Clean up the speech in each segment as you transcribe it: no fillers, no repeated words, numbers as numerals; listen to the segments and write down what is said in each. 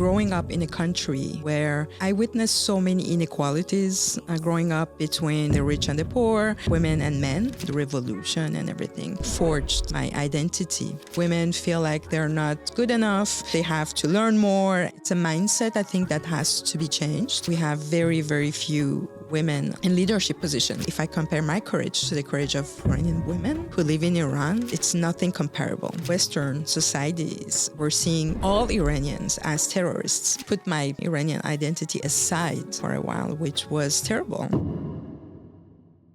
growing up in a country where I witnessed so many inequalities growing up between the rich and the poor, women and men, the revolution and everything forged my identity. Women feel like they're not good enough. They have to learn more. It's a mindset, I think, that has to be changed. We have very, very few women in leadership positions. If I compare my courage to the courage of Iranian women who live in Iran, it's nothing comparable. Western societies were seeing all Iranians as terrorists. Put my Iranian identity aside for a while, which was terrible.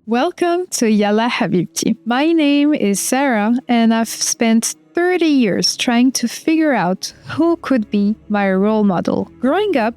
Welcome to Yalla Habibti. My name is Sarah, and I've spent 30 years trying to figure out who could be my role model. Growing up,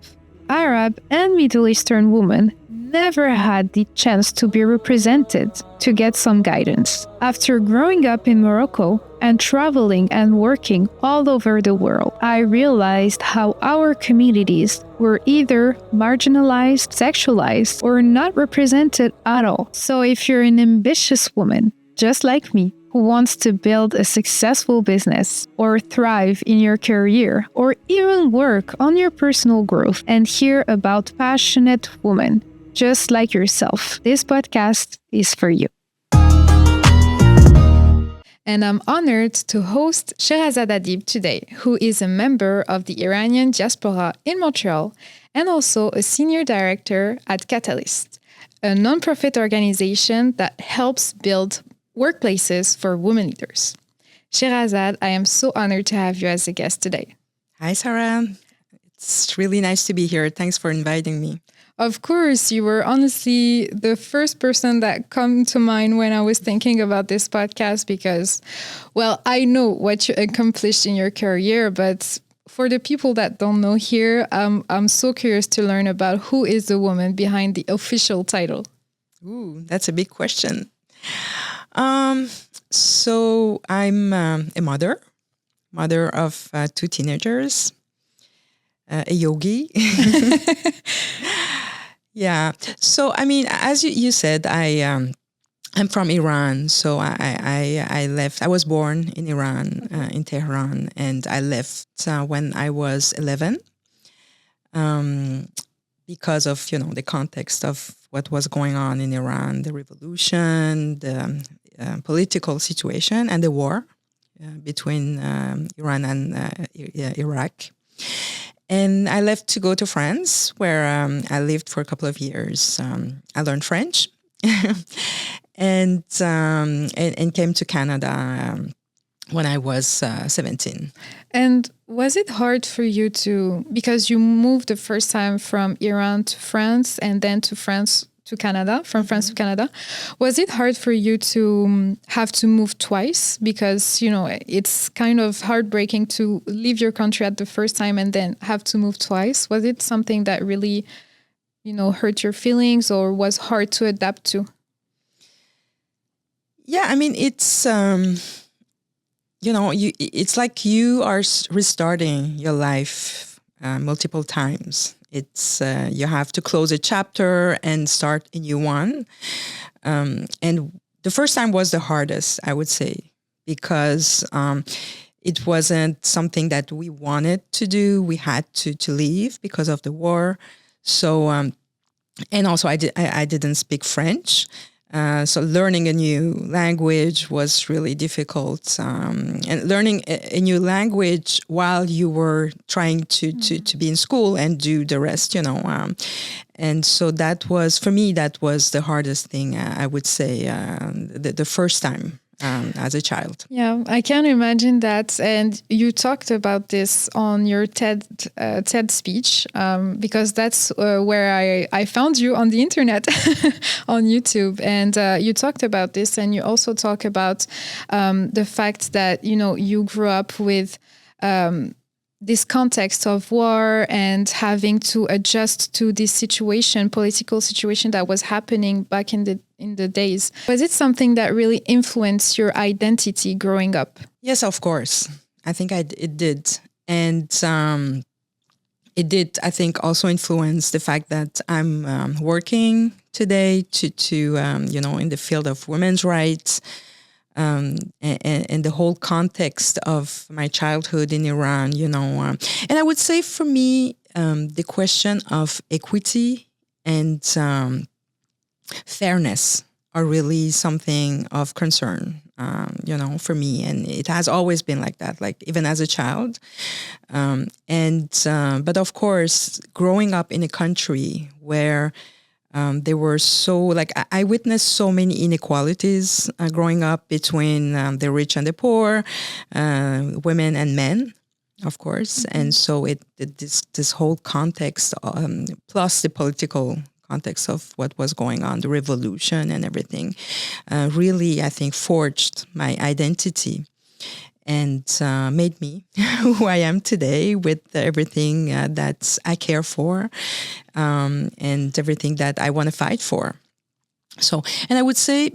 Arab and Middle Eastern women never had the chance to be represented, to get some guidance. After growing up in Morocco and traveling and working all over the world, I realized how our communities were either marginalized, sexualized, or not represented at all. So if you're an ambitious woman, just like me, who wants to build a successful business or thrive in your career or even work on your personal growth and hear about passionate women just like yourself, this podcast is for you. And I'm honored to host Sherazad Adib today, who is a member of the Iranian diaspora in Montreal and also a senior director at Catalyst, a nonprofit organization that helps build workplaces for women leaders. Sherazad, I am so honored to have you as a guest today. Hi, Sarah. It's really nice to be here. Thanks for inviting me. Of course, you were honestly the first person that come to mind when I was thinking about this podcast because, well, I know what you accomplished in your career, but for the people that don't know here, I'm so curious to learn about who is the woman behind the official title. Ooh, that's a big question. So I'm a mother of two teenagers, a yogi. Yeah. So, I mean, as you said, I'm from Iran. So I left. I was born in Iran, in Tehran, and I left when I was 11 because of, the context of what was going on in Iran, the revolution, the political situation, and the war between Iran and Iraq. And I left to go to France, where I lived for a couple of years. I learned French and came to Canada when I was 17. And was it hard for you because you moved the first time from Iran to France and then to France to Canada, from France to Canada. Was it hard for you to have to move twice? Because, it's kind of heartbreaking to leave your country at the first time and then have to move twice. Was it something that really, hurt your feelings or was hard to adapt to? Yeah, I mean, it's, it's like you are restarting your life multiple times. It's you have to close a chapter and start a new one. And the first time was the hardest, I would say, because it wasn't something that we wanted to do. We had to leave because of the war. So, and also I didn't speak French. So learning a new language was really difficult. And learning a new language while you were trying to be in school and do the rest, and so that was, for me, that was the hardest thing, I would say, the first time. As a child. Yeah, I can imagine that. And you talked about this on your TED speech, because that's where I found you on the internet, on YouTube. And you talked about this, and you also talk about the fact that, you grew up with this context of war and having to adjust to this political situation that was happening back in the days. Was it something that really influenced your identity growing up? Yes, of course. I think it did. And it did, I think, also influence the fact that I'm working today to in the field of women's rights. and the whole context of my childhood in Iran, and I would say for me, the question of equity and fairness are really something of concern, for me. And it has always been like that, like even as a child. But of course, growing up in a country where there were I witnessed so many inequalities growing up between the rich and the poor, women and men, of course. Mm-hmm. And so this whole context, plus the political context of what was going on, the revolution and everything, really, I think, forged my identity and made me who I am today, with everything that I care for and everything that I want to fight for. So, and I would say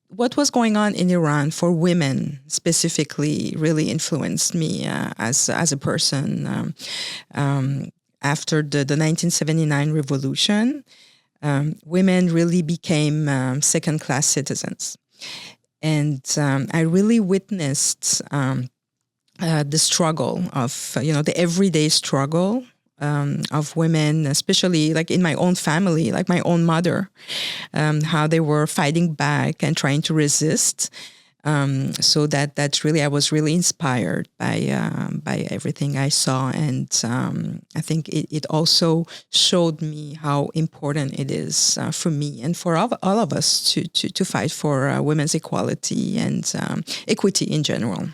what was going on in Iran for women specifically really influenced me as a person. After the 1979 revolution, women really became second-class citizens. And I really witnessed the struggle of, the everyday struggle of women, especially like in my own family, like my own mother, how they were fighting back and trying to resist. So that's really, I was really inspired by everything I saw, and I think it also showed me how important it is for me and for all of us to fight for women's equality and equity in general.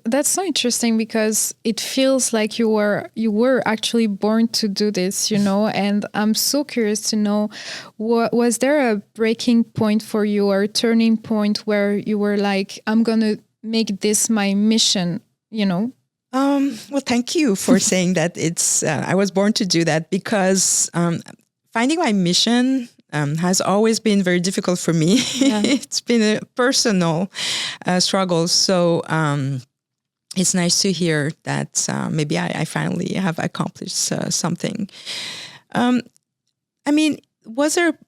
That's so interesting, because it feels like you were actually born to do this, and I'm so curious to know, was there a breaking point for you, or a turning point where you were like, I'm going to make this my mission, Well, thank you for saying that. I was born to do that, because finding my mission has always been very difficult for me. Yeah. It's been a personal struggle. So it's nice to hear that maybe I finally have accomplished something. Was there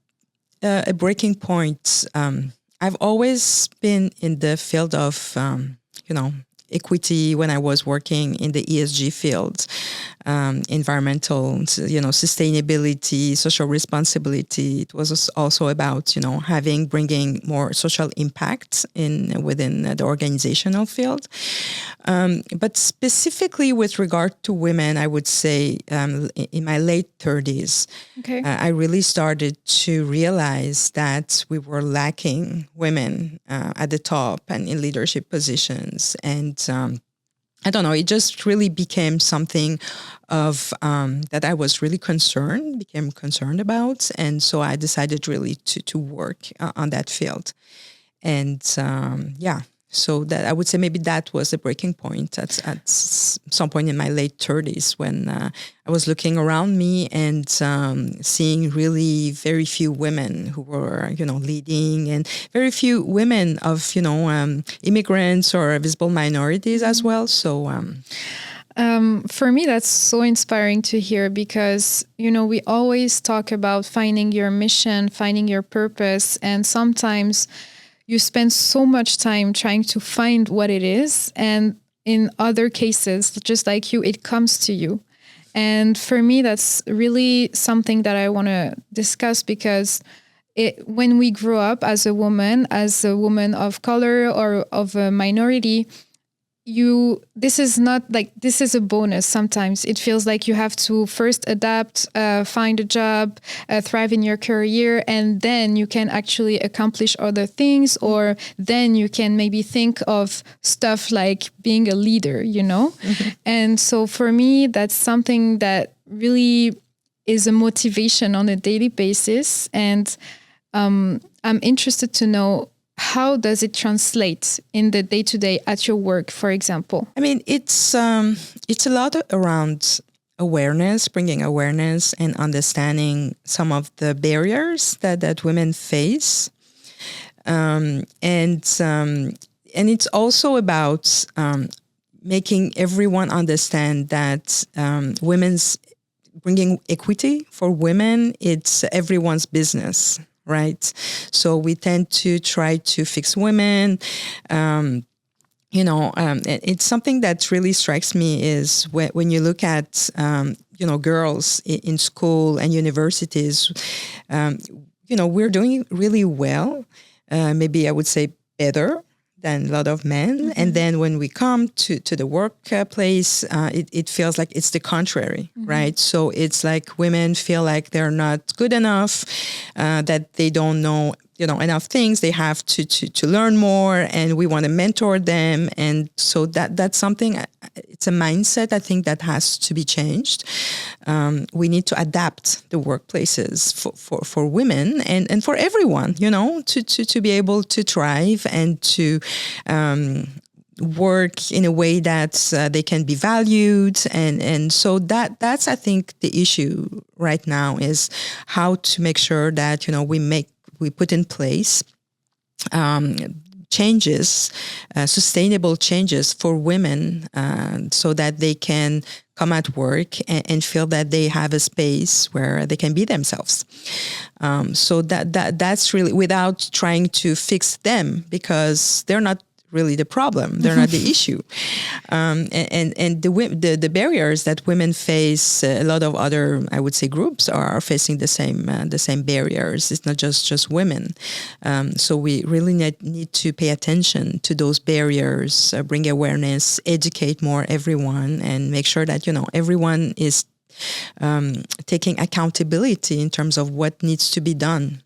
a breaking point? I've always been in the field of, equity when I was working in the ESG field, environmental, sustainability, social responsibility. It was also about, bringing more social impact within the organizational field. But specifically with regard to women, I would say in my late 30s, okay. I really started to realize that we were lacking women at the top and in leadership positions. And I don't know, it just really became something of that I was really became concerned about. And so I decided really to work on that field. And so that I would say maybe that was a breaking point at some point in my late 30s, when I was looking around me and seeing really very few women who were, leading, and very few women of, immigrants or visible minorities as well. So for me, that's so inspiring to hear, because, we always talk about finding your mission, finding your purpose, and sometimes you spend so much time trying to find what it is. And in other cases, just like you, it comes to you. And for me, that's really something that I want to discuss, because when we grow up as a woman of color or of a minority, this is a bonus. Sometimes it feels like you have to first adapt, find a job, thrive in your career, and then you can actually accomplish other things, or then you can maybe think of stuff like being a leader, Mm-hmm. And so for me, that's something that really is a motivation on a daily basis. And I'm interested to know, how does it translate in the day-to-day at your work, for example? It's a lot around awareness, bringing awareness and understanding some of the barriers that women face. And it's also about making everyone understand that bringing equity for women, it's everyone's business. right? So we tend to try to fix women. It's something that really strikes me is when you look at, girls in school and universities, we're doing really well. Maybe I would say better than a lot of men. Mm-hmm. And then when we come to the workplace, it feels like it's the contrary, mm-hmm. right? So it's like women feel like they're not good enough, that they don't know enough things. They have to learn more, and we want to mentor them. And so that's something, it's a mindset I think that has to be changed. We need to adapt the workplaces for women and for everyone, to be able to thrive and to work in a way that they can be valued. And so that's, I think, the issue right now is how to make sure that, we put in place changes, sustainable changes for women, so that they can come at work and feel that they have a space where they can be themselves. So that's really without trying to fix them, because they're not really the problem. They're not the issue. And the barriers that women face, a lot of other, I would say, groups are facing the same barriers. It's not just women. So we really need to pay attention to those barriers, bring awareness, educate more everyone, and make sure that, everyone is taking accountability in terms of what needs to be done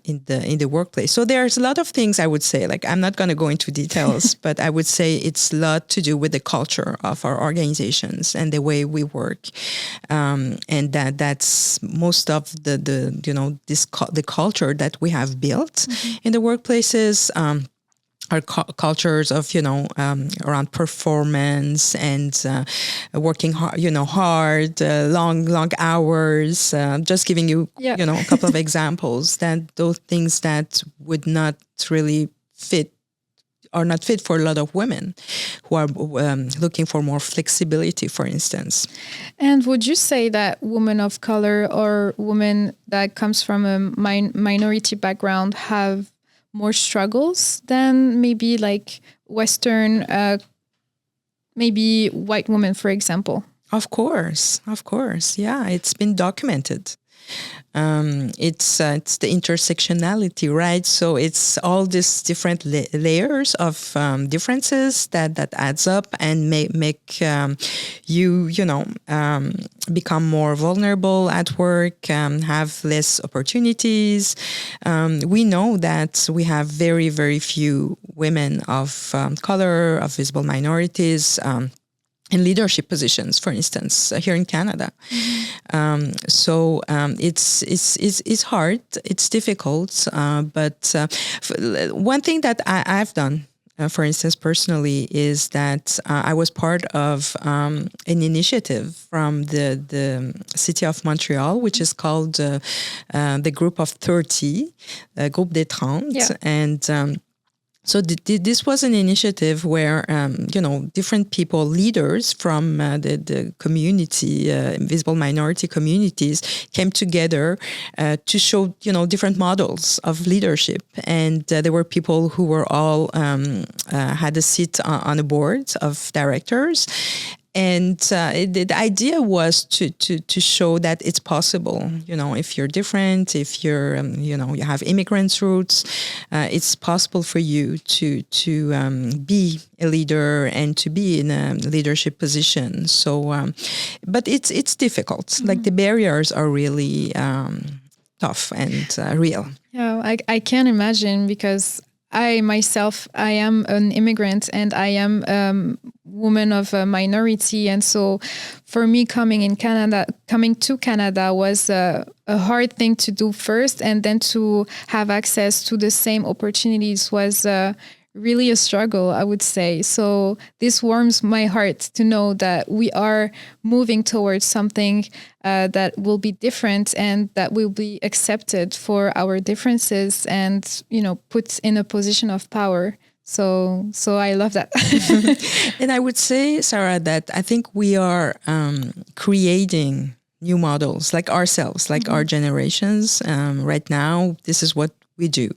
in the workplace. So there's a lot of things I would say, like I'm not going to go into details, but I would say it's a lot to do with the culture of our organizations and the way we work. And that's most of the culture that we have built mm-hmm. in the workplaces. Our cultures of, around performance and working hard, long hours. Just giving you, a couple of examples, that those things that would not really fit are not fit for a lot of women who are looking for more flexibility, for instance. And would you say that women of color or women that comes from a minority background have more struggles than maybe like Western, maybe white women, for example? Of course. Yeah, it's been documented. It's the intersectionality, right? So it's all these different layers of differences that adds up and make you become more vulnerable at work, have less opportunities. We know that we have very, very few women of color, of visible minorities, in leadership positions, for instance, here in Canada. Mm-hmm. So it's hard, it's difficult, but one thing that I've done, for instance, personally, is that I was part of an initiative from the city of Montreal, which is called the Group of 30, Groupe des 30, yeah. And so this was an initiative where, different people, leaders from the community, visible minority communities, came together to show, different models of leadership. And there were people who were all had a seat on a board of directors. And the idea was to show that it's possible, if you're different, if you're, you have immigrant roots, it's possible for you to be a leader and to be in a leadership position. So, but it's difficult. Mm-hmm. Like the barriers are really tough and real. Yeah, I can imagine, because I myself, I am an immigrant and I am a woman of a minority. And so for me, coming to Canada was a hard thing to do first. And then to have access to the same opportunities was really a struggle, I would say. So this warms my heart to know that we are moving towards something that will be different and that will be accepted for our differences and, put in a position of power. So I love that. And I would say, Sarah, that I think we are creating new models, like ourselves, like our generations. Right now, this is what we do.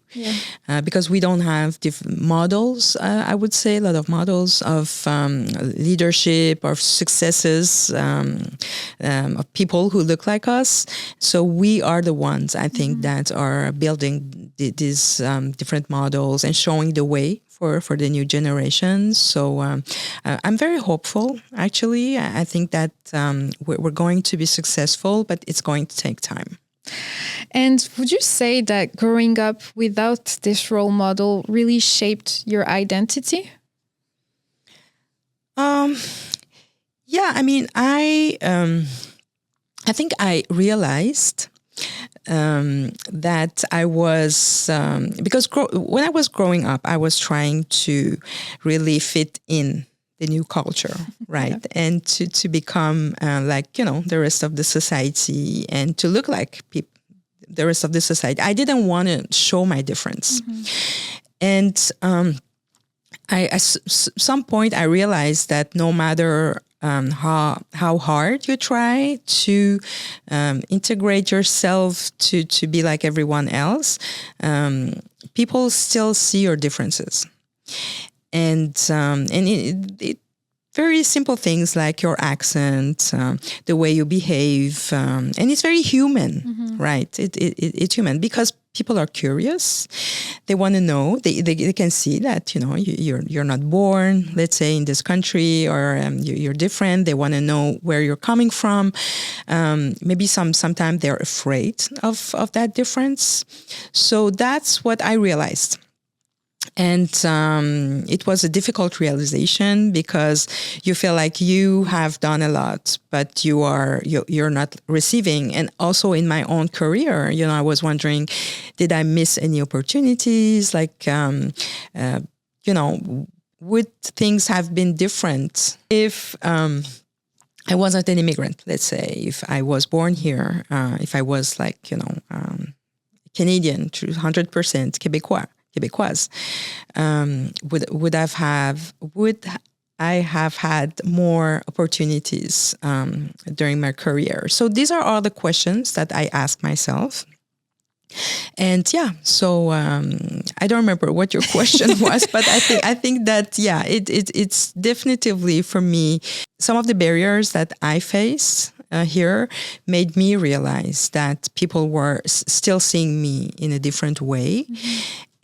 Because we don't have different models, I would say, a lot of models of leadership, of successes, of people who look like us. So we are the ones, I think, that are building these different models and showing the way for the new generations. So I'm very hopeful, actually. I think that we're going to be successful, but it's going to take time. And would you say that growing up without this role model really shaped your identity? Yeah, I mean, I think I realized that I was, because when I was growing up, I was trying to really fit in the new culture, right? And to become like, the rest of the society and to look like the rest of the society. I didn't want to show my difference. And at some point I realized that no matter how hard you try to integrate yourself to be like everyone else, people still see your differences. And it very simple things like your accent, the way you behave, and it's very human, right? It's human because people are curious. They want to know. They can see that you're not born, let's say, in this country, or you're different. They want to know where you're coming from. Maybe sometimes they're afraid of that difference. So that's what I realized. And it was a difficult realization because you feel like you have done a lot, but you're not receiving. And also in my own career, I was wondering, did I miss any opportunities? Like, would things have been different if I wasn't an immigrant? Let's say if I was born here, if I was like Canadian, 100% Quebecoise, would I have had more opportunities during my career? So these are all the questions that I ask myself. And so I don't remember what your question was, but I think that it's definitively for me some of the barriers that I faced here made me realize that people were still seeing me in a different way.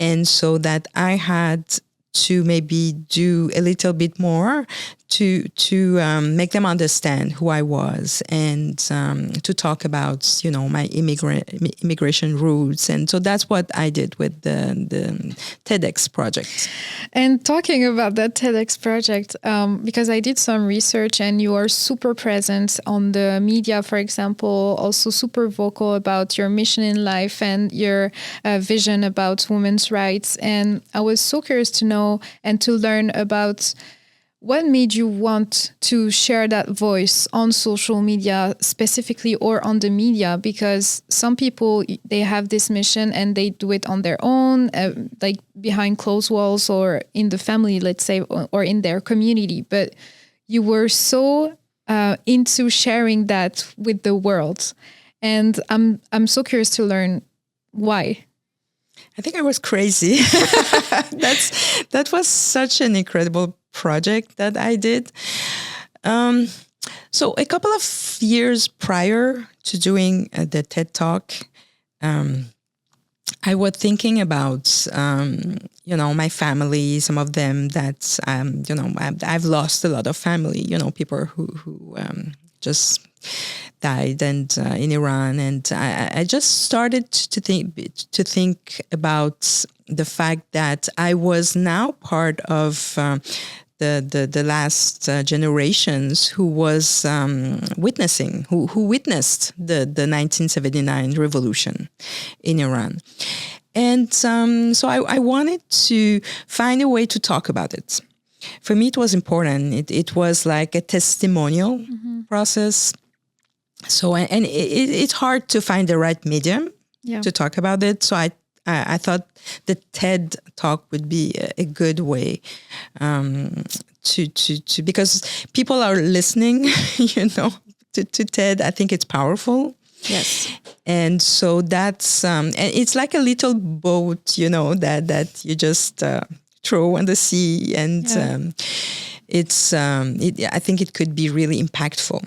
And so that I had to maybe do a little bit more to make them understand who I was and to talk about, my immigration roots. And so that's what I did with the TEDx project. And talking about that TEDx project, because I did some research and you are super present on the media, for example, also super vocal about your mission in life and your vision about women's rights. And I was so curious to know and to learn about what made you want to share that voice on social media specifically, or on the media? Because some people, they have this mission and they do it on their own, like behind closed walls or in the family, let's say, or in their community. But you were so into sharing that with the world. And I'm so curious to learn why. I think I was crazy. That was such an incredible project that I did. So a couple of years prior to doing the TED Talk, I was thinking about, my family, some of them that, I've lost a lot of family, people who just died and in Iran. And I just started to think about the fact that I was now part of the last generations who was witnessing, who witnessed the 1979 revolution in Iran. And so I wanted to find a way to talk about it. For me, it was important. It was like a testimonial process. So, and it's hard to find the right medium to talk about it. So I thought the TED Talk would be a good way to because people are listening, to TED. I think it's powerful. Yes. And so that's and it's like a little boat, that you just throw on the sea, and I think it could be really impactful.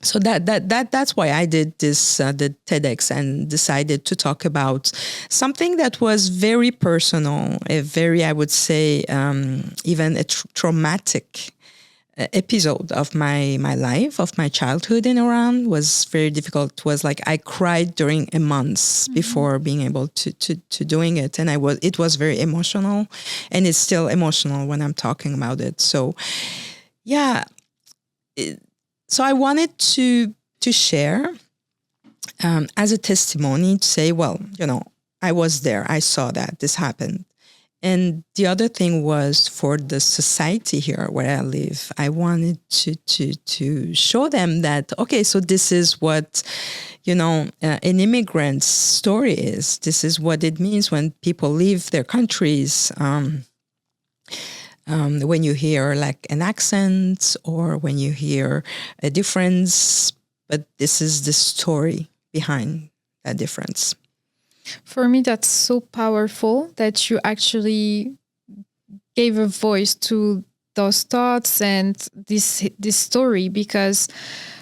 So that's why I did this the TEDx, and decided to talk about something that was very personal, a very, I would say, even a traumatic episode of my life, of my childhood in Iran. Was very difficult. It was like I cried during a month before being able to doing it, and it was very emotional, and it's still emotional when I'm talking about it. So yeah, so I wanted to share as a testimony, to say, well, I was there, I saw that this happened. And the other thing was, for the society here where I live, I wanted to show them that, okay, so this is what, an immigrant's story is. This is what it means when people leave their countries. When you hear like an accent, or when you hear a difference, but this is the story behind that difference. For me, that's so powerful that you actually gave a voice to those thoughts and this story, because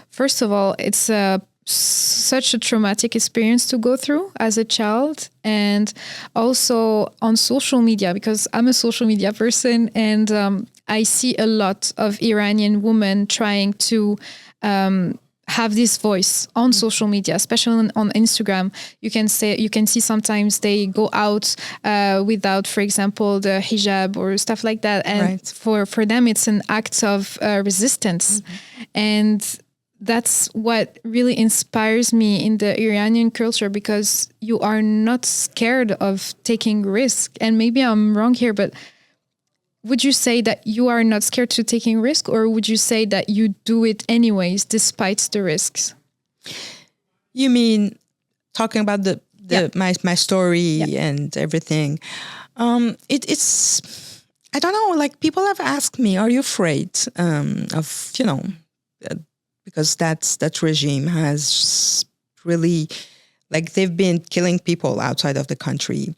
first of all, it's such a traumatic experience to go through as a child, and also on social media, because I'm a social media person, and I see a lot of Iranian women trying to have this voice on social media, especially on Instagram. You can see sometimes they go out without, for example, the hijab or stuff like that, and for them it's an act of resistance, and that's what really inspires me in the Iranian culture, because you are not scared of taking risk. And maybe I'm wrong here, but would you say that you are not scared to taking risk, or would you say that you do it anyways despite the risks? You mean talking about my story and everything? It's I don't know. Like, people have asked me, "Are you afraid of because that regime has really, like, they've been killing people outside of the country,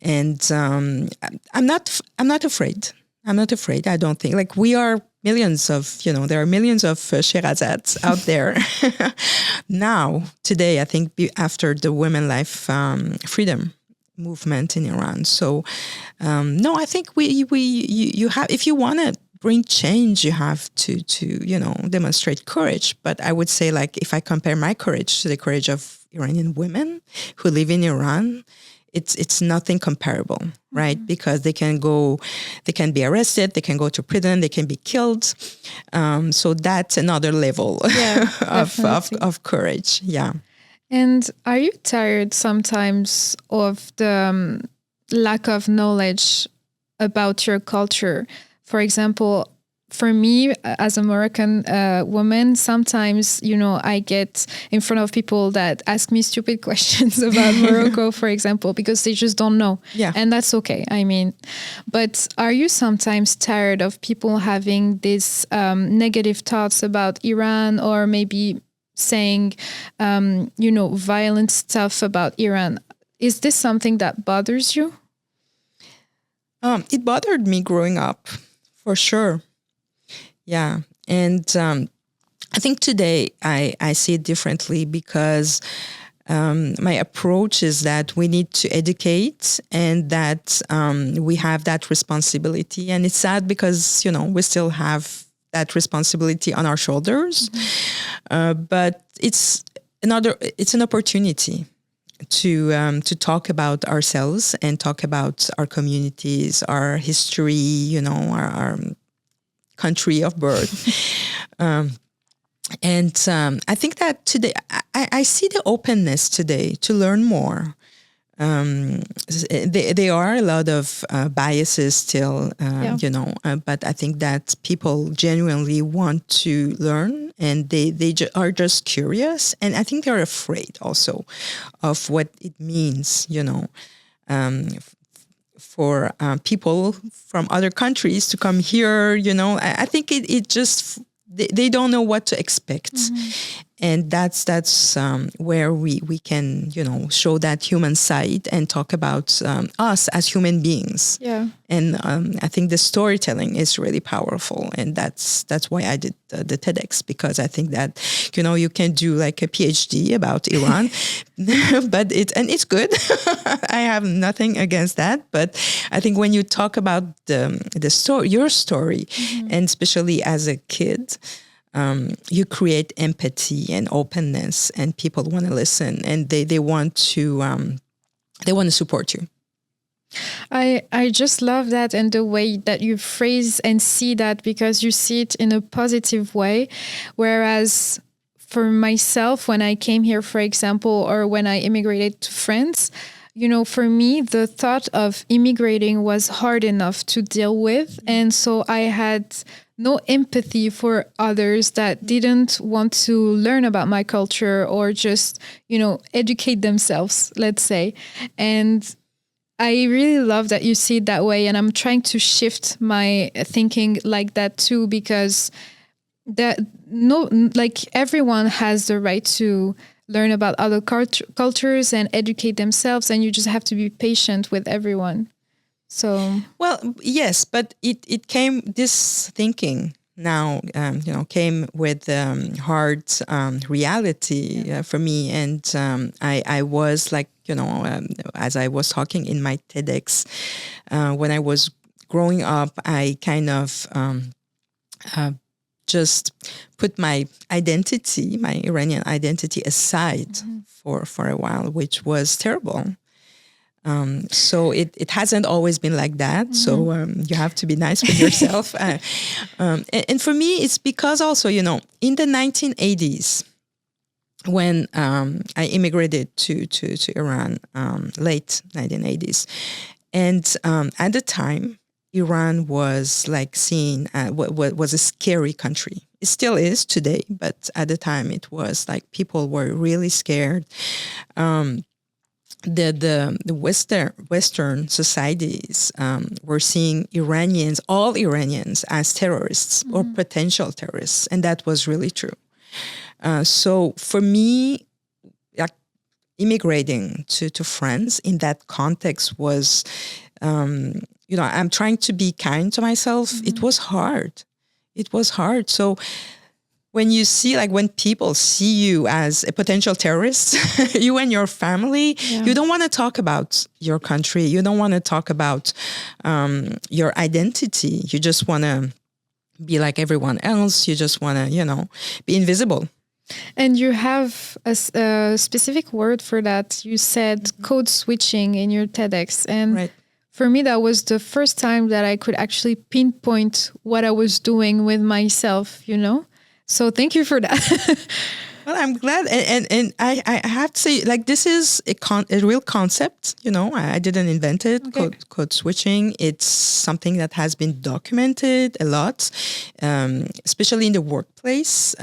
and I'm not afraid. I'm not afraid. I don't think, like, we are millions of, there are millions of Sherazads out there now, today, I think, after the women life freedom movement in Iran. So, no, I think you have, if you want to bring change, you have to demonstrate courage. But I would say, like, if I compare my courage to the courage of Iranian women who live in Iran, it's nothing comparable, right? Because they can be arrested, they can go to prison, they can be killed. So that's another level of courage. Yeah. And are you tired sometimes of the lack of knowledge about your culture? For example, for me, as a Moroccan woman, sometimes, I get in front of people that ask me stupid questions about Morocco, for example, because they just don't know. Yeah. And that's okay. I mean, but are you sometimes tired of people having these negative thoughts about Iran, or maybe saying, violent stuff about Iran? Is this something that bothers you? It bothered me growing up, for sure. Yeah. And I think today I see it differently, because my approach is that we need to educate, and that we have that responsibility. And it's sad because, we still have that responsibility on our shoulders. But it's an opportunity to talk about ourselves and talk about our communities, our history, our country of birth. And I think that today, I see the openness today to learn more. There are a lot of biases still, but I think that people genuinely want to learn, and they are just curious. And I think they're afraid also of what it means, for people from other countries to come here. I think it just they don't know what to expect. And that's where we can, show that human side and talk about us as human beings. Yeah. And I think the storytelling is really powerful. And that's why I did the TEDx, because I think that, you can do like a PhD about Iran, but it's good. I have nothing against that. But I think when you talk about the story, your story, and especially as a kid, you create empathy and openness, and people want to listen, and they want to support you. I just love that, and the way that you phrase and see that, because you see it in a positive way. Whereas for myself, when I came here, for example, or when I immigrated to France, for me, the thought of immigrating was hard enough to deal with. And so I had no empathy for others that didn't want to learn about my culture or just, educate themselves, let's say. And I really love that you see it that way. And I'm trying to shift my thinking like that too, because everyone has the right to learn about other cultures and educate themselves, and you just have to be patient with everyone. So, well, yes, but it came, this thinking now, came with hard reality for me. And I was like, as I was talking in my TEDx, when I was growing up, I kind of just put my identity, my Iranian identity aside for a while, which was terrible. So it hasn't always been like that. So you have to be nice with yourself. And for me, it's because also, in the 1980s, when I immigrated to Iran, late 1980s, and at the time, Iran was like seen was a scary country. It still is today, but at the time it was like people were really scared. The Western societies were seeing all Iranians as terrorists or potential terrorists, and that was really true. So for me, like, immigrating to France in that context was, I'm trying to be kind to myself. It was hard. So when you see, like, when people see you as a potential terrorist, you and your family, you don't want to talk about your country. You don't want to talk about your identity. You just want to be like everyone else. You just want to, be invisible. And you have a specific word for that. You said code switching in your TEDx. And right. For me, that was the first time that I could actually pinpoint what I was doing with myself, So thank you for that. Well, I'm glad. And I have to say, like, this is a real concept, I didn't invent it. Okay. Code switching. It's something that has been documented a lot, especially in the workplace.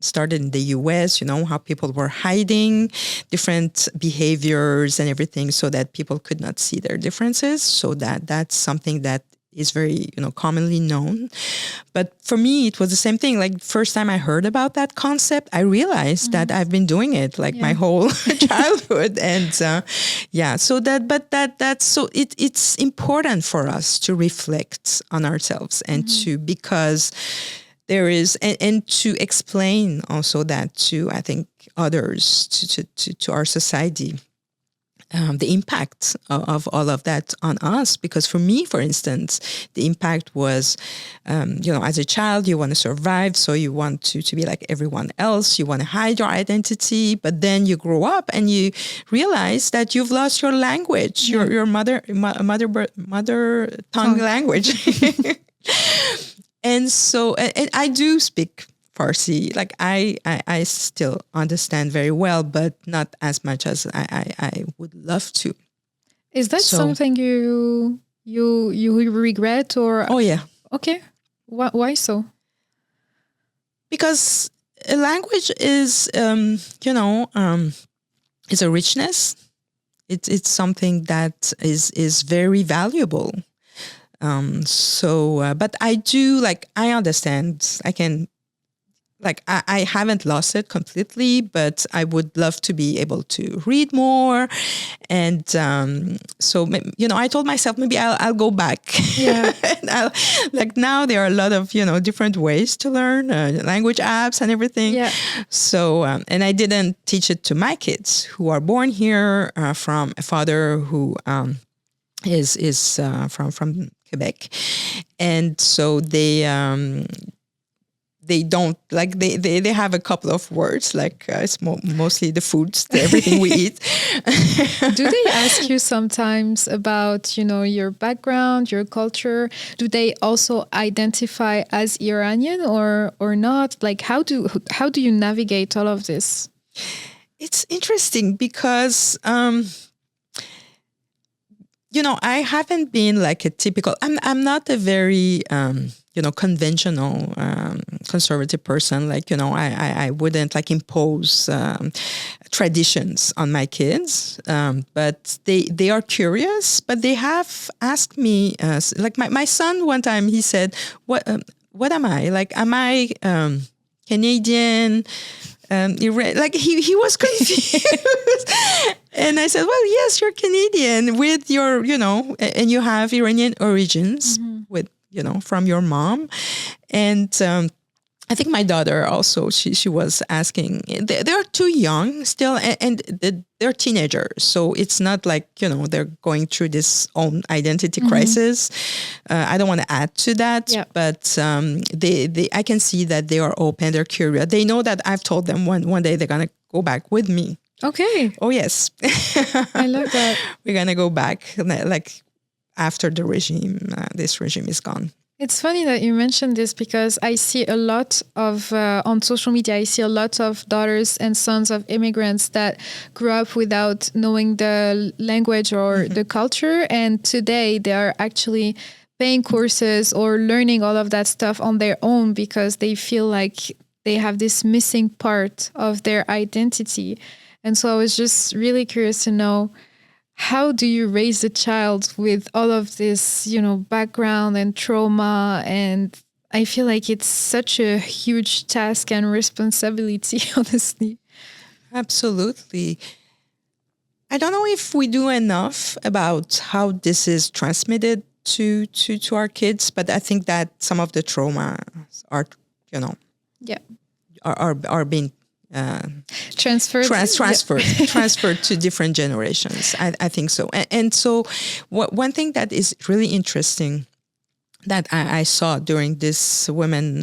Started in the US, how people were hiding different behaviors and everything so that people could not see their differences. So that's something that is very, commonly known. But for me, it was the same thing. Like, first time I heard about that concept, I realized that I've been doing it my whole childhood. And so it's important for us to reflect on ourselves and because there is, and to explain also that to, I think, others, to our society, the impact of all of that on us. Because for me, for instance, the impact was, as a child, you want to survive. So you want to be like everyone else. You want to hide your identity. But then you grow up and you realize that you've lost your language, your mother tongue language. And so, and I do speak Farsi. Like, I still understand very well, but not as much as I would love to. Is that something you regret, or? Oh yeah. Okay. Why so? Because a language is, is a richness. It's something that is very valuable. But I do, like, I understand. I can like I haven't lost it completely, but I would love to be able to read more. And so, I told myself maybe I'll go back. Yeah. And like now there are a lot of, different ways to learn language apps and everything. Yeah. So, and I didn't teach it to my kids who are born here from a father who is from Quebec. And so they don't like they have a couple of words like it's mostly the foods, everything we eat. Do they ask you sometimes about your background, your culture? Do they also identify as Iranian or not? Like how do you navigate all of this? It's interesting because I haven't been like a typical. I'm not a very conventional conservative person. Like I wouldn't like impose traditions on my kids. But they are curious. But they have asked me. Like my son one time he said, "What am I? Like am I Canadian?" Like he was confused. And I said, well, yes, you're Canadian with your, and you have Iranian origins with, from your mom. And I think my daughter also, she was asking, they're too young still, and they're teenagers. So it's not like, they're going through this own identity crisis. I don't want to add to that, but I can see that they are open, they're curious. They know that I've told them one day they're going to go back with me. Okay. Oh, yes. I love that. We're going to go back like after the regime, this regime is gone. It's funny that you mentioned this because I see a lot of, on social media, I see a lot of daughters and sons of immigrants that grew up without knowing the language or the culture. And today they are actually paying courses or learning all of that stuff on their own because they feel like they have this missing part of their identity. And so I was just really curious to know, how do you raise a child with all of this, background and trauma? And I feel like it's such a huge task and responsibility, honestly. Absolutely. I don't know if we do enough about how this is transmitted to our kids, but I think that some of the trauma are, are being transferred to different generations. I think so. And so one thing that is really interesting that I saw during this women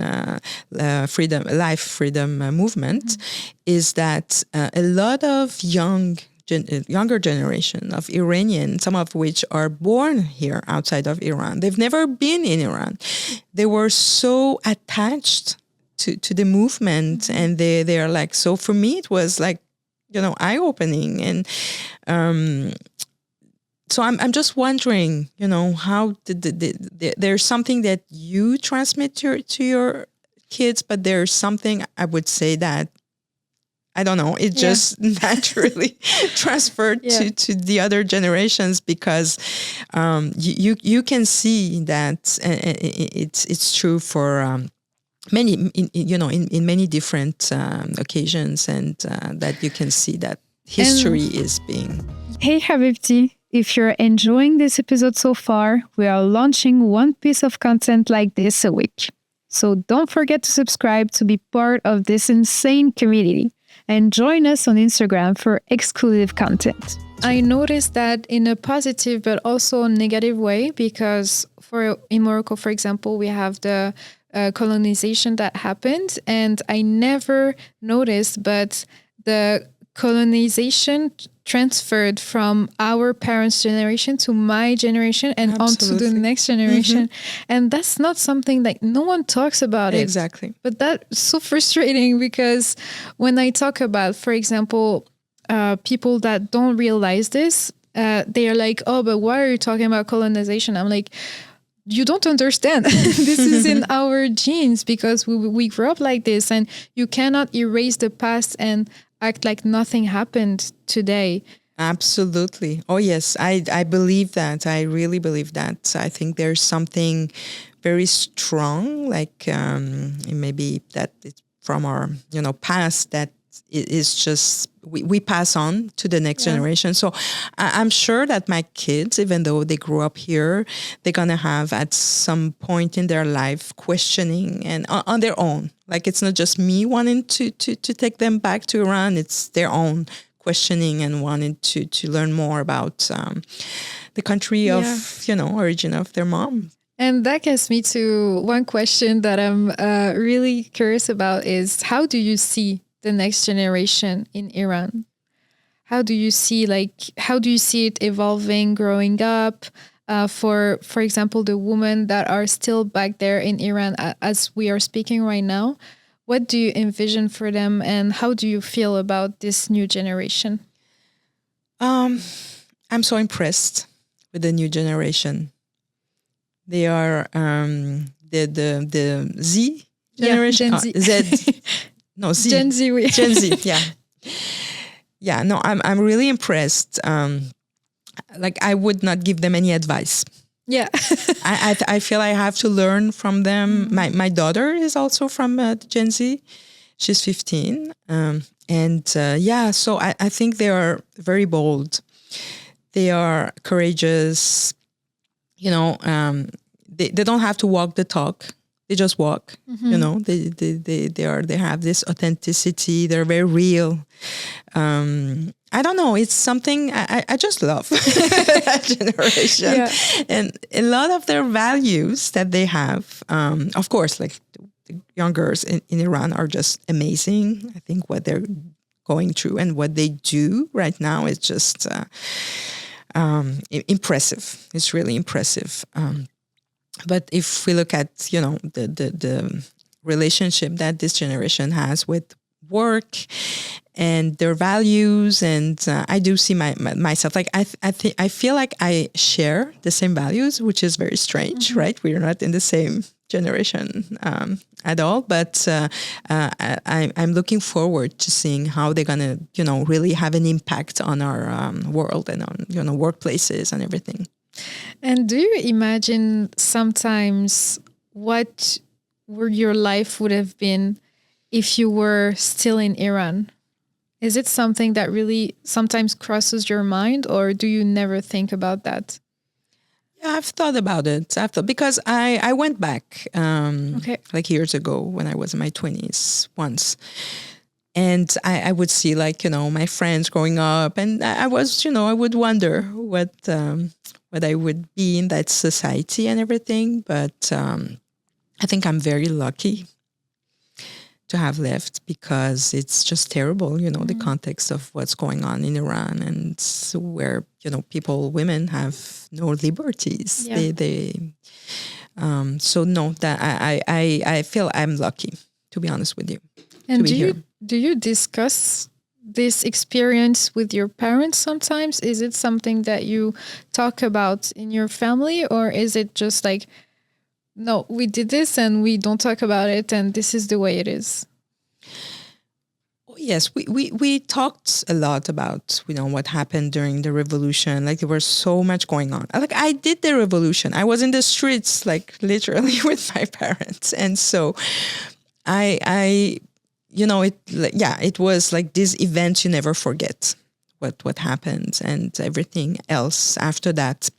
life freedom movement is that a lot of younger generation of Iranian, some of which are born here outside of Iran, they've never been in Iran. They were so attached to the movement, and they are like, so for me it was like, eye-opening. And so I'm just wondering, how there's something that you transmit to your kids, but there's something I would say that, I don't know, it just naturally transferred to the other generations, because you can see that it's true for many, in many different occasions, and that you can see that history is being. Hey, Habibti, if you're enjoying this episode so far, we are launching one piece of content like this a week. So don't forget to subscribe to be part of this insane community, and join us on Instagram for exclusive content. I noticed that in a positive but also negative way, because in Morocco, for example, we have the colonization that happened, and I never noticed, but the colonization transferred from our parents' generation to my generation and onto the next generation. And that's not something that no one talks about. Exactly. But that's so frustrating, because when I talk about, for example, people that don't realize this, they are like, oh, but why are you talking about colonization? I'm like, you don't understand. This is in our genes, because we grew up like this, and you cannot erase the past and act like nothing happened today. Absolutely. Oh, yes. I believe that. I really believe that. I think there's something very strong, like maybe that it's from our past that is just we pass on to the next generation. So I'm sure that my kids, even though they grew up here, they're gonna have at some point in their life questioning and on their own. Like it's not just me wanting to take them back to Iran; it's their own questioning and wanting to learn more about the country of origin of their mom. And that gets me to one question that I'm really curious about is how do you see the next generation in Iran? How do you see it evolving, growing up? For example, the women that are still back there in Iran as we are speaking right now, what do you envision for them and how do you feel about this new generation? I'm so impressed with the new generation. They are the Z generation. Gen Z. Z. No, Z. Gen Z. Gen Z. Yeah. Yeah. No, I'm really impressed. Like I would not give them any advice. Yeah. I feel I have to learn from them. My daughter is also from Gen Z. She's 15. So I think they are very bold. They are courageous. They don't have to walk the talk. They just walk. They have this authenticity. They're very real. I don't know. It's something I just love that generation. Yeah. And a lot of their values that they have, of course, like the young girls in Iran are just amazing. I think what they're going through and what they do right now is just impressive. It's really impressive. But if we look at, the relationship that this generation has with work and their values, and I do see myself, like I feel like I share the same values, which is very strange, right? We're not in the same generation at all, but I'm looking forward to seeing how they're gonna, really have an impact on our world and on, workplaces and everything. And do you imagine sometimes what your life would have been if you were still in Iran? Is it something that really sometimes crosses your mind, or do you never think about that? Yeah, I've thought about it. Because I went back like years ago when I was in my 20s once. And I would see my friends growing up, and I was, I would wonder what I would be in that society and everything. But I think I'm very lucky to have left because it's just terrible, the context of what's going on in Iran and where, women have no liberties. Yeah. So no, that I feel I'm lucky, to be honest with you. And do you discuss this experience with your parents sometimes? Is it something that you talk about in your family, or is it just like, no, we did this and we don't talk about it and this is the way it is? Yes, we talked a lot about, what happened during the revolution. Like there was so much going on. Like I did the revolution. I was in the streets, like literally with my parents. And so it was like this event you never forget what happened and everything else after that.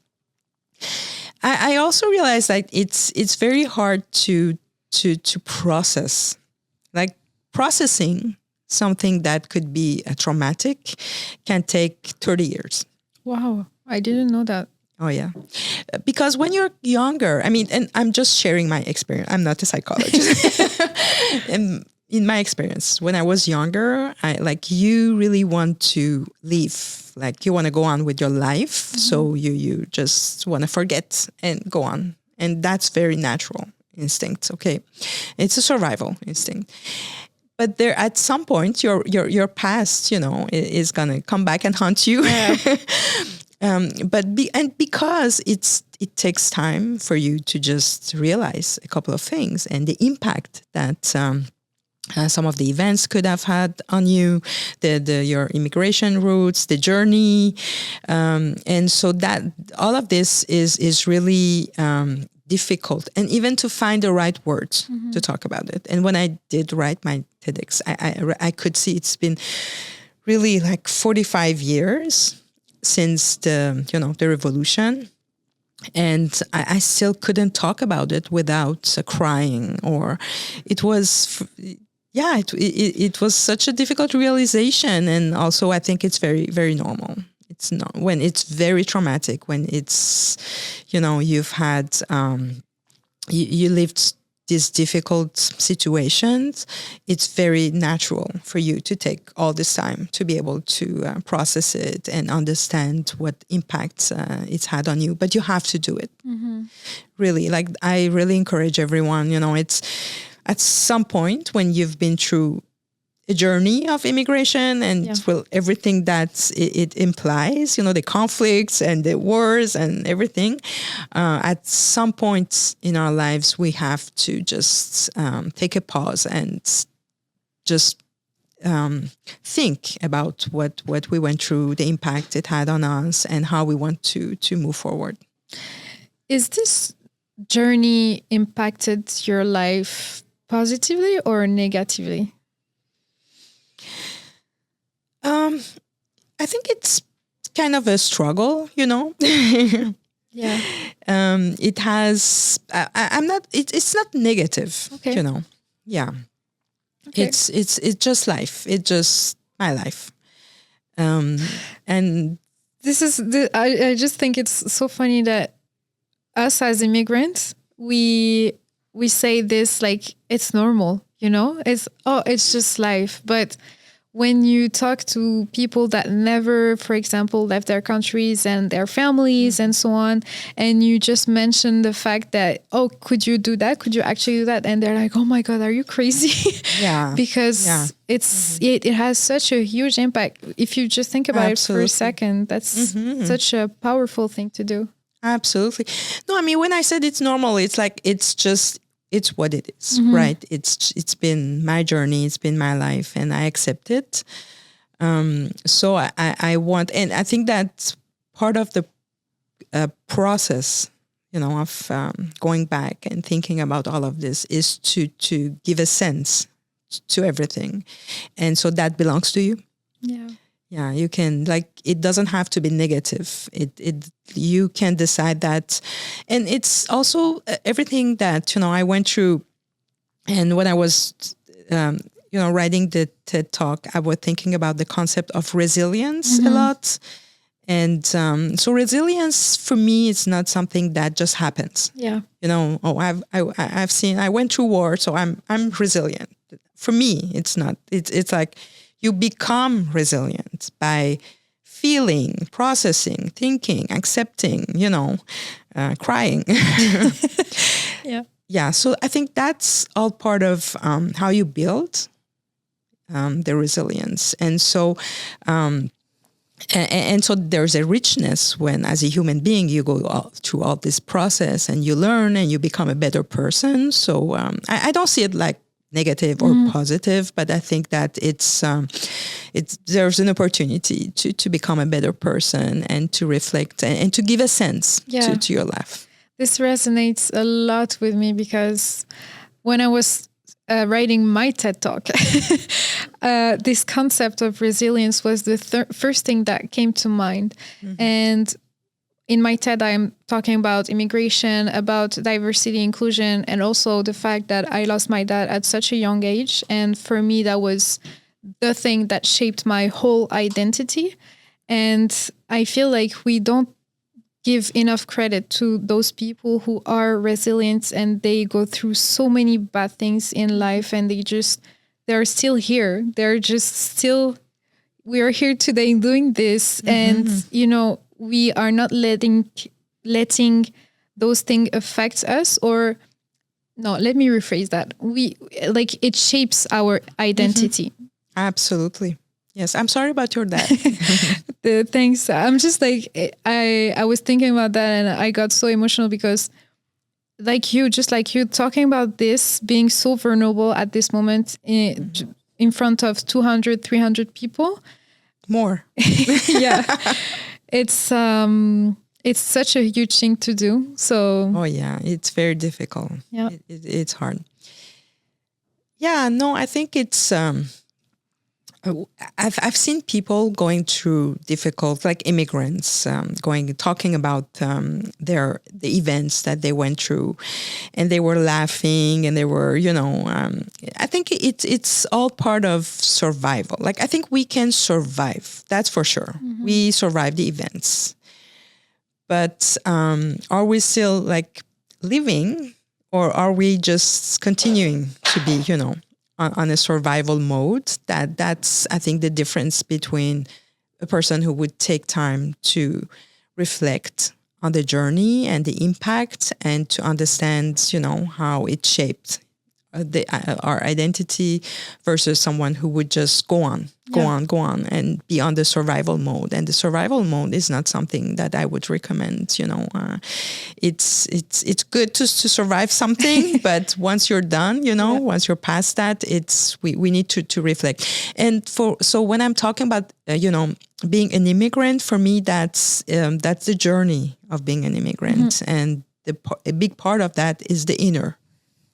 I also realized like it's very hard to process, like processing something that could be traumatic can take 30 years. Wow, I didn't know that. Oh, yeah. Because when you're younger, and I'm just sharing my experience. I'm not a psychologist. In my experience, when I was younger, you really want to live. Like you want to go on with your life. So you just want to forget and go on. And that's very natural instinct. Okay. It's a survival instinct. But there, at some point, your past, is gonna come back and haunt you. Yeah. Because it takes time for you to just realize a couple of things and the impact that some of the events could have had on you, your immigration routes, the journey, and so that all of this is really difficult, and even to find the right words to talk about it. And when I did write my TEDx, I could see it's been really like 45 years since the revolution. And I still couldn't talk about it without crying, or it was, it was such a difficult realization. And also I think it's very, very normal. It's not when it's very traumatic, when it's, you've had, you lived these difficult situations, it's very natural for you to take all this time to be able to process it and understand what impact it's had on you. But you have to do it. Really, like I really encourage everyone, it's at some point when you've been through a journey of immigration and everything that it implies, the conflicts and the wars and everything. At some point in our lives, we have to just take a pause and just think about what we went through, the impact it had on us, and how we want to move forward. Is this journey impacted your life positively or negatively? I think it's kind of a struggle, Yeah. It has. I'm not. It's not negative. Okay. Yeah. Okay. It's just life. It's just my life. And this is. I just think it's so funny that us as immigrants, we say this like it's normal. It's just life, but when you talk to people that never, for example, left their countries and their families and so on, and you just mention the fact that, could you do that? Could you actually do that? And they're like, oh my God, are you crazy? Yeah. Because it has such a huge impact. If you just think about it for a second, that's such a powerful thing to do. Absolutely. No, I mean, when I said it's normal, it's like, it's what it is, right? It's been my journey, it's been my life, and I accept it. So I want, and I think that part of the process, of going back and thinking about all of this is to give a sense to everything, and so that belongs to you. Yeah. Yeah, you can, like, it doesn't have to be negative. You can decide that. And it's also everything that, I went through. And when I was, writing the TED Talk, I was thinking about the concept of resilience a lot. And so resilience for me is not something that just happens. Yeah. I went through war, so I'm resilient. For me, it's not. It's like, you become resilient by feeling, processing, thinking, accepting, crying. Yeah. Yeah. So I think that's all part of how you build the resilience. And so, and so there's a richness when, as a human being, you go through all this process and you learn and you become a better person. So I don't see it like negative or positive, but I think that there's an opportunity to become a better person and to reflect and to give a sense to your life. This resonates a lot with me because when I was writing my TED Talk, this concept of resilience was the first thing that came to mind. And in my TED, I'm talking about immigration, about diversity, inclusion, and also the fact that I lost my dad at such a young age. And for me, that was the thing that shaped my whole identity. And I feel like we don't give enough credit to those people who are resilient and they go through so many bad things in life and they're still here. They're just still, we are here today doing this. And, we are not letting those things affect us, or no, let me rephrase that. It shapes our identity. Absolutely. Yes. I'm sorry about your dad. Thanks. I'm just like, I was thinking about that and I got so emotional because just like you talking about this, being so vulnerable at this moment in front of 200, 300 people. More. Yeah. It's it's such a huge thing to do. So Oh yeah, it's very difficult. yeah. It's hard. Yeah, no, I think it's. I've seen people going through difficult, like immigrants, talking about the events that they went through, and they were laughing, and they were, I think it's all part of survival. Like I think we can survive, that's for sure. Mm-hmm. We survive the events, but are we still like living, or are we just continuing to be, on a survival mode? That's, I think, the difference between a person who would take time to reflect on the journey and the impact, and to understand, how it shaped our identity, versus someone who would just go on, and be on the survival mode. And the survival mode is not something that I would recommend. It's good to survive something, but once you're done, once you're past that, we need to reflect. And so when I'm talking about being an immigrant, for me that's the journey of being an immigrant, mm-hmm. and a big part of that is the inner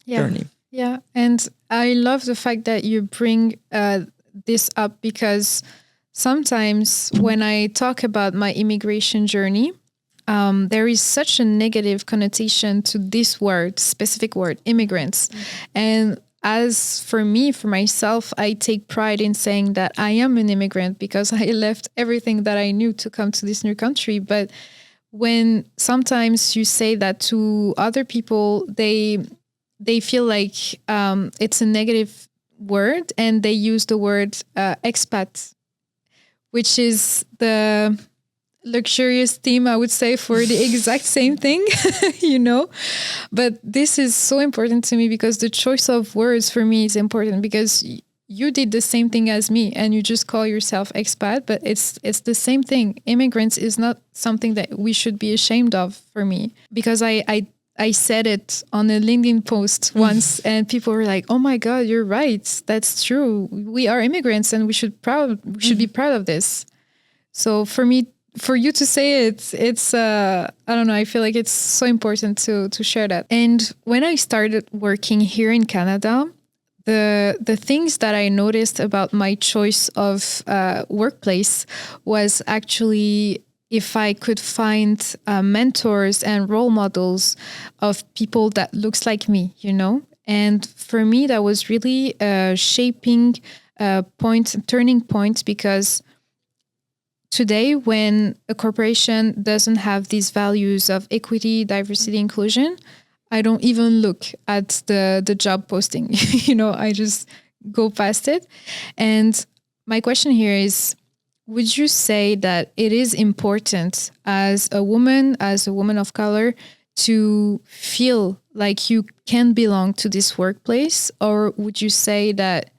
journey. Yeah, and I love the fact that you bring this up, because sometimes when I talk about my immigration journey, there is such a negative connotation to this specific word, immigrants. Mm-hmm. And as for me, for myself, I take pride in saying that I am an immigrant, because I left everything that I knew to come to this new country. But when sometimes you say that to other people, they feel like it's a negative word, and they use the word expat, which is the luxurious theme, I would say, for the exact same thing, But this is so important to me, because the choice of words for me is important, because you did the same thing as me, and you just call yourself expat, but it's the same thing. Immigrants is not something that we should be ashamed of, for me, because I said it on a LinkedIn post once, and people were like, "Oh my God, you're right. That's true. We are immigrants, and we should be proud of this." So for me, for you to say it, it's I don't know. I feel like it's so important to share that. And when I started working here in Canada, the things that I noticed about my choice of workplace was actually, if I could find mentors and role models of people that looks like me, And for me, that was really a shaping turning point, because today, when a corporation doesn't have these values of equity, diversity, inclusion, I don't even look at the job posting. I just go past it. And my question here is, would you say that it is important as a woman of color, to feel like you can belong to this workplace? Or would you say that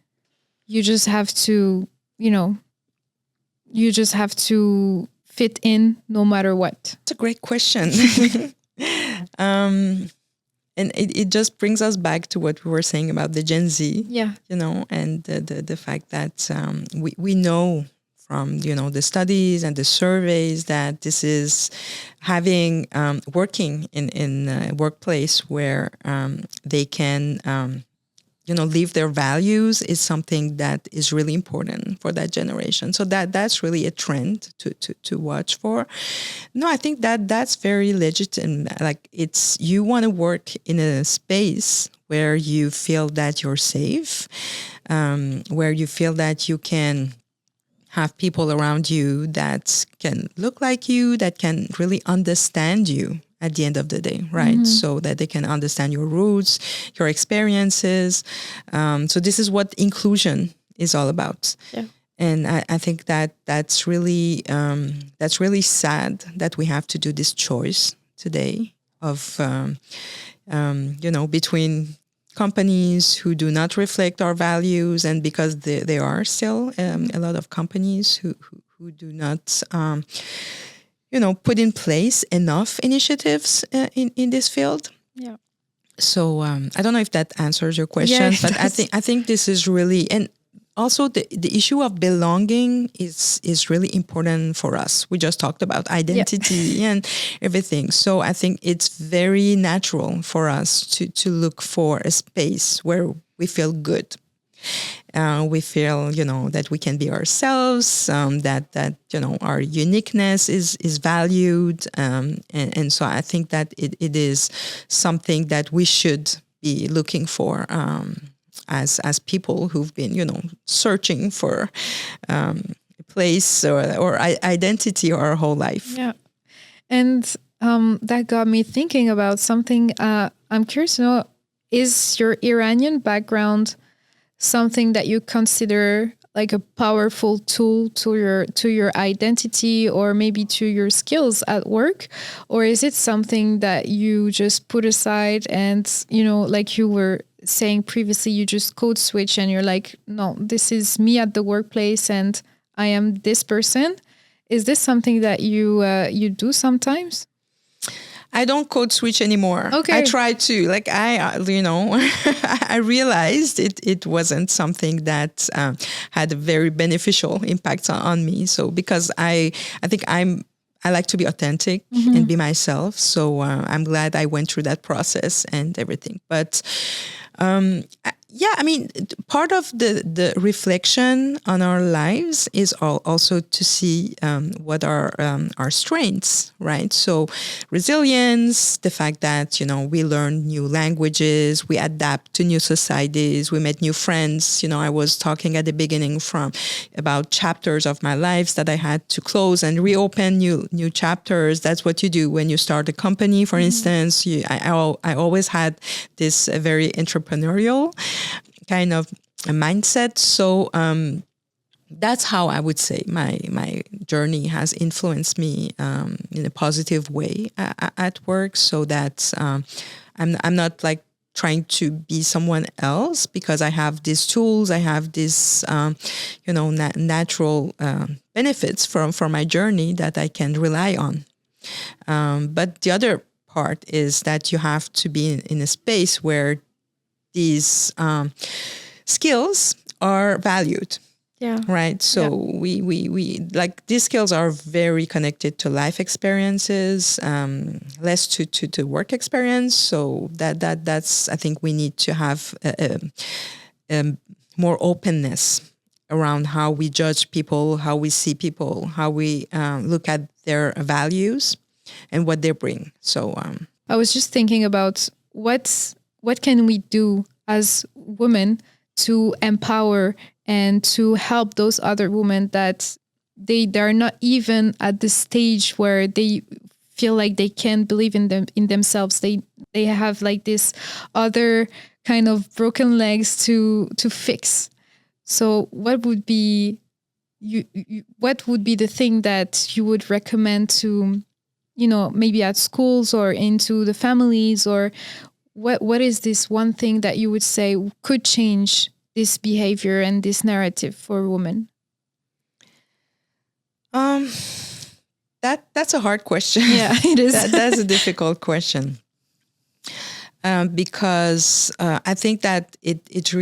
you just have to, fit in no matter what? It's a great question. And it just brings us back to what we were saying about the Gen Z, and the fact that we know from, the studies and the surveys that this is having, working in a workplace where they can, live their values, is something that is really important for that generation. So that's really a trend to watch for. No, I think that's very legitimate. Like, you want to work in a space where you feel that you're safe, where you feel that you can have people around you that can look like you, that can really understand you at the end of the day, right? Mm-hmm. So that they can understand your roots, your experiences. So this is what inclusion is all about. Yeah. And I think that's really sad that we have to do this choice today of, between companies who do not reflect our values, and because there are still a lot of companies who do not put in place enough initiatives in this field. Yeah. So I don't know if that answers your question, but I think this is really, and also the issue of belonging is really important for us. We just talked about identity and everything. So I think it's very natural for us to look for a space where we feel good. We feel, that we can be ourselves, that our uniqueness is valued. And so I think that it is something that we should be looking for as people who've been, searching for a place or identity our whole life. Yeah. And that got me thinking about something. I'm curious to know, is your Iranian background something that you consider like a powerful tool to your identity or maybe to your skills at work? Or is it something that you just put aside and, like you were saying previously, you just code switch and you're like, no, this is me at the workplace and I am this person? Is this something that you do sometimes? I don't code switch anymore. Okay. I try to, I realized it wasn't something that had a very beneficial impact on me. So because I think I like to be authentic and be myself. So I'm glad I went through that process and everything. But part of the reflection on our lives is also to see what are our strengths, right? So resilience, the fact that, we learn new languages, we adapt to new societies, we met new friends. I was talking at the beginning about chapters of my lives that I had to close and reopen new chapters. That's what you do when you start a company, for instance. I always had this very entrepreneurial kind of a mindset. So that's how I would say my journey has influenced me in a positive way at work. So that I'm not like trying to be someone else because I have these tools, I have this natural benefits from my journey that I can rely on. But the other part is that you have to be in a space where these skills are valued. Yeah. Right. So we like these skills are very connected to life experiences, less to work experience. So that's I think we need to have a more openness around how we judge people, how we see people, how we look at their values and what they bring. So I was just thinking about what can we do as women to empower and to help those other women that they're not even at the stage where they feel like they can't believe in themselves. They have like this other kind of broken legs to fix. So what would be what would be the thing that you would recommend to, maybe at schools or into the families, or what is this one thing that you would say could change this behavior and this narrative for women? That's a hard question. Yeah, it is. That's a difficult question. Because I think that it's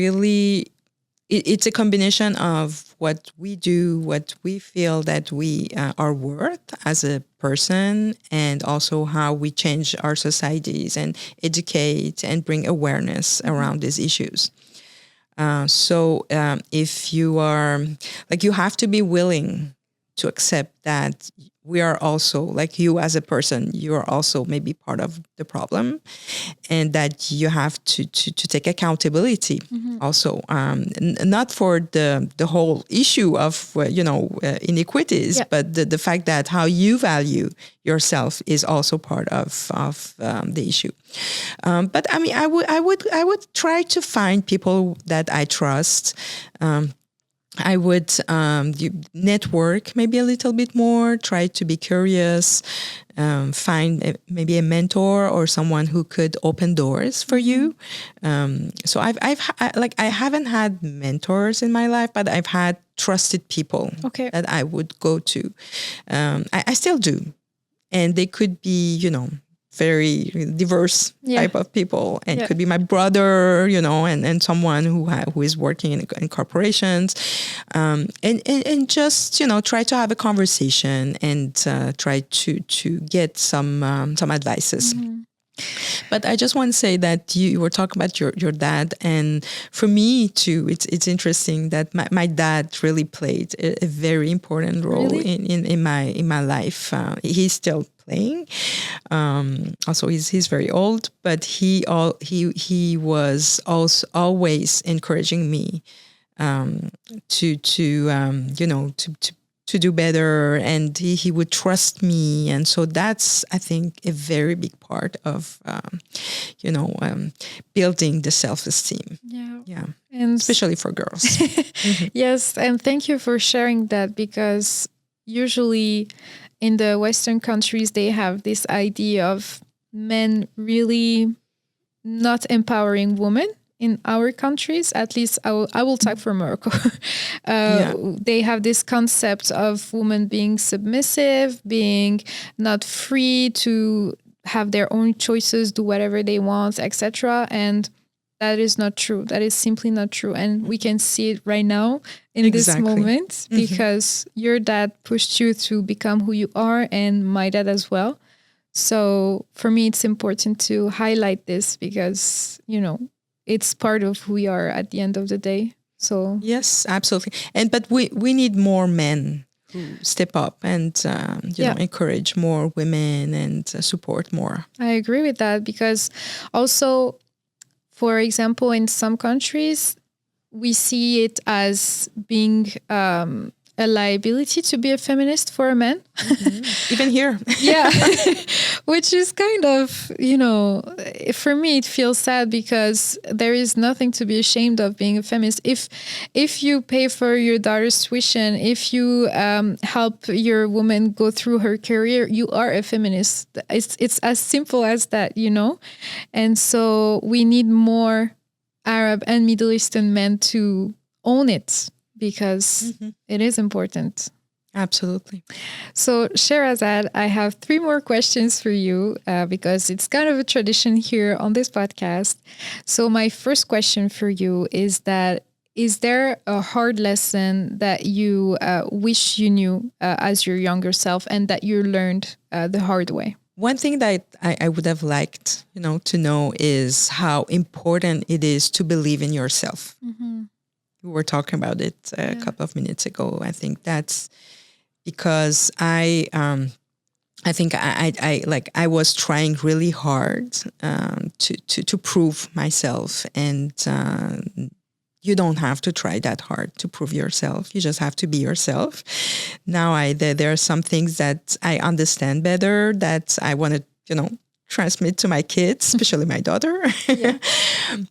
a combination of what we do, what we feel that we are worth as a person, and also how we change our societies and educate and bring awareness around these issues. So if you are, you have to be willing to accept that we are also, like you as a person, you are also maybe part of the problem, and that you have to take accountability also, not for the whole issue of, inequalities, but the fact that how you value yourself is also part of the issue. But I mean, I would try to find people that I trust. I would network maybe a little bit more, try to be curious, find maybe a mentor or someone who could open doors for you. So I haven't had mentors in my life, but I've had trusted people that I would go to. I still do. And they could be, very diverse type of people, and it could be my brother, and someone who is working in corporations, and just try to have a conversation and try to get some advices. But I just want to say that you were talking about your dad, and for me too, it's interesting that my dad really played a very important role in my life. He's still playing. Also, he's very old, but he was also always encouraging me to do better, and he would trust me, and so that's, I think, a very big part of building the self-esteem. And especially for girls. Yes, and thank you for sharing that, because usually in the Western countries they have this idea of men really not empowering women. In our countries, at least I will talk for Morocco, they have this concept of women being submissive, being not free to have their own choices, do whatever they want, etc. And that is not true. That is simply not true. And we can see it right now in this moment, because your dad pushed you to become who you are, and my dad as well. So for me, it's important to highlight this, because, it's part of who we are at the end of the day. So yes, absolutely. But we need more men who step up and encourage more women and support more. I agree with that, because also, for example, in some countries, we see it as being a liability to be a feminist for a man. Even here. Which is kind of, for me, it feels sad, because there is nothing to be ashamed of being a feminist. If you pay for your daughter's tuition, if you help your woman go through her career, you are a feminist. It's as simple as that, And so we need more Arab and Middle Eastern men to own it, because it is important. Absolutely. So, Sherazad, I have 3 more questions for you, because it's kind of a tradition here on this podcast. So my first question for you is there a hard lesson that you wish you knew as your younger self, and that you learned the hard way? One thing that I would have liked, to know is how important it is to believe in yourself. We were talking about it a couple of minutes ago. I think that's because I think I was trying really hard to prove myself, and you don't have to try that hard to prove yourself. You just have to be yourself. Now there are some things that I understand better that I want to transmit to my kids, especially my daughter,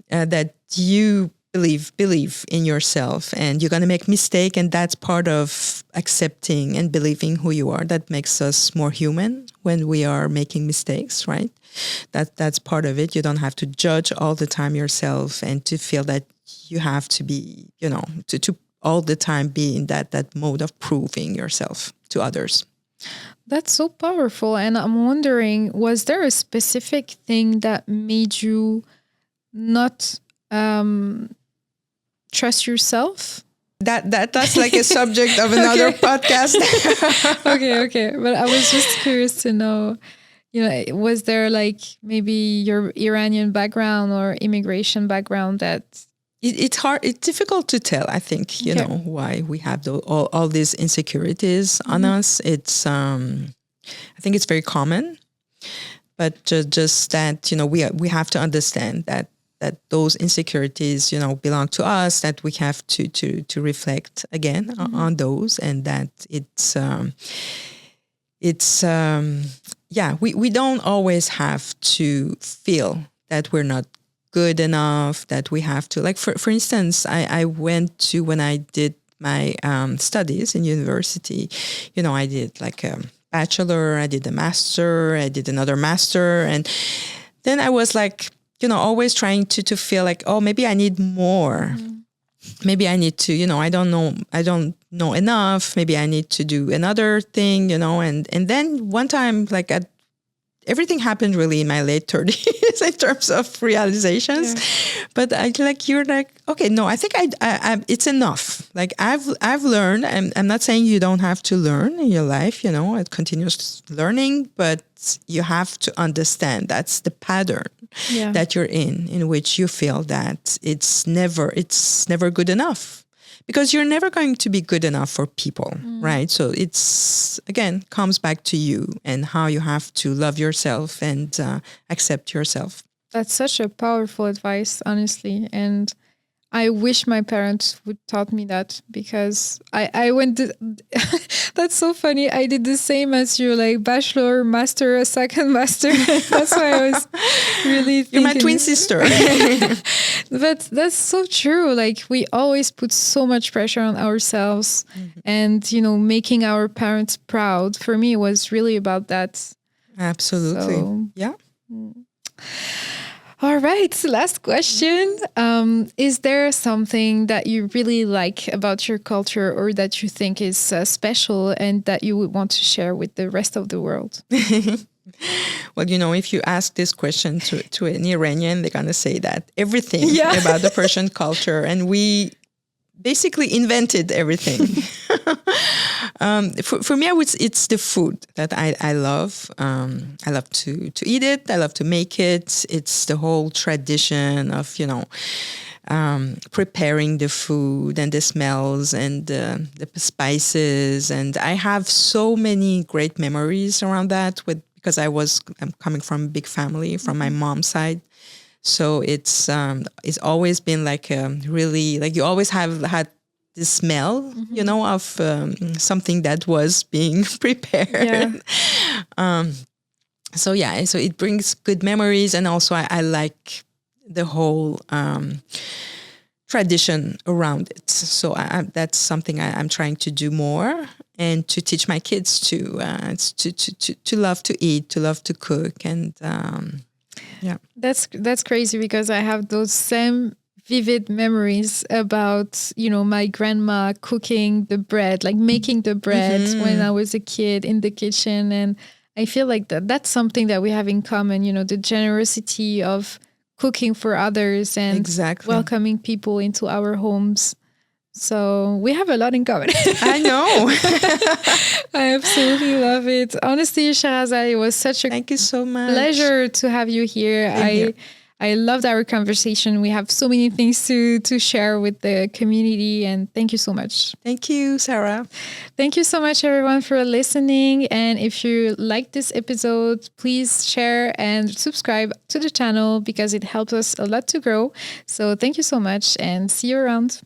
that you believe in yourself, and you're going to make mistake, and that's part of accepting and believing who you are. That makes us more human when we are making mistakes, right? That's part of it. You don't have to judge all the time yourself, and to feel that you have to be, to all the time be in that mode of proving yourself to others. That's so powerful. And I'm wondering, was there a specific thing that made you not trust yourself? That's like a subject of another podcast. Okay. But I was just curious to know, was there like maybe your Iranian background or immigration background that... It's hard. It's difficult to tell. I think, why we have all these insecurities on us. It's, I think it's very common, but just that, we have to understand that those insecurities, belong to us, that we have to reflect again on those, and that we don't always have to feel that we're not good enough, that we have to, like, for instance, I went to, when I did my studies in university, I did like a bachelor, I did a master, I did another master, and then I was like, always trying to feel like, oh, maybe I need more. Maybe I need to, I don't know enough. Maybe I need to do another thing, and then one time, like at everything happened really in my late 30s in terms of realizations. Yeah. But you're like, okay, no, I think I it's enough. Like I've learned. I'm not saying you don't have to learn in your life. It continuous learning, but you have to understand that's the pattern that you're in which you feel that it's never good enough. Because you're never going to be good enough for people, right? So it's, again, comes back to you and how you have to love yourself and accept yourself. That's such a powerful advice, honestly. And I wish my parents would taught me that, because I went that's so funny. I did the same as you, like bachelor, master, second master. That's why I was really thinking. You're my twin sister. But that's so true. Like we always put so much pressure on ourselves, and, making our parents proud. For me, it was really about that. Absolutely. So, yeah. All right, last question. Is there something that you really like about your culture, or that you think is special and that you would want to share with the rest of the world? Well, if you ask this question to an Iranian, they're going to say that everything about the Persian culture, and we basically invented everything. For me, it's the food that I love. I love to eat it. I love to make it. It's the whole tradition of, preparing the food and the smells and the spices. And I have so many great memories around that because I'm coming from a big family from my mom's side. So it's always been like really, like you always have had the smell, of something that was being prepared. Yeah. So it brings good memories, and also I like the whole tradition around it. So that's something I'm trying to do more, and to teach my kids to love to eat, to love to cook, and yeah. That's crazy, because I have those same vivid memories about, my grandma cooking the bread, like making the bread when I was a kid in the kitchen. And I feel like that's something that we have in common, the generosity of cooking for others and welcoming people into our homes. So we have a lot in common. I know. I absolutely love it. Honestly, Sherazad, it was such a Thank you so much. pleasure to have you here. I loved our conversation. We have so many things to share with the community, and thank you so much. Thank you, Sarah. Thank you so much, everyone, for listening. And if you like this episode, please share and subscribe to the channel, because it helps us a lot to grow. So thank you so much, and see you around.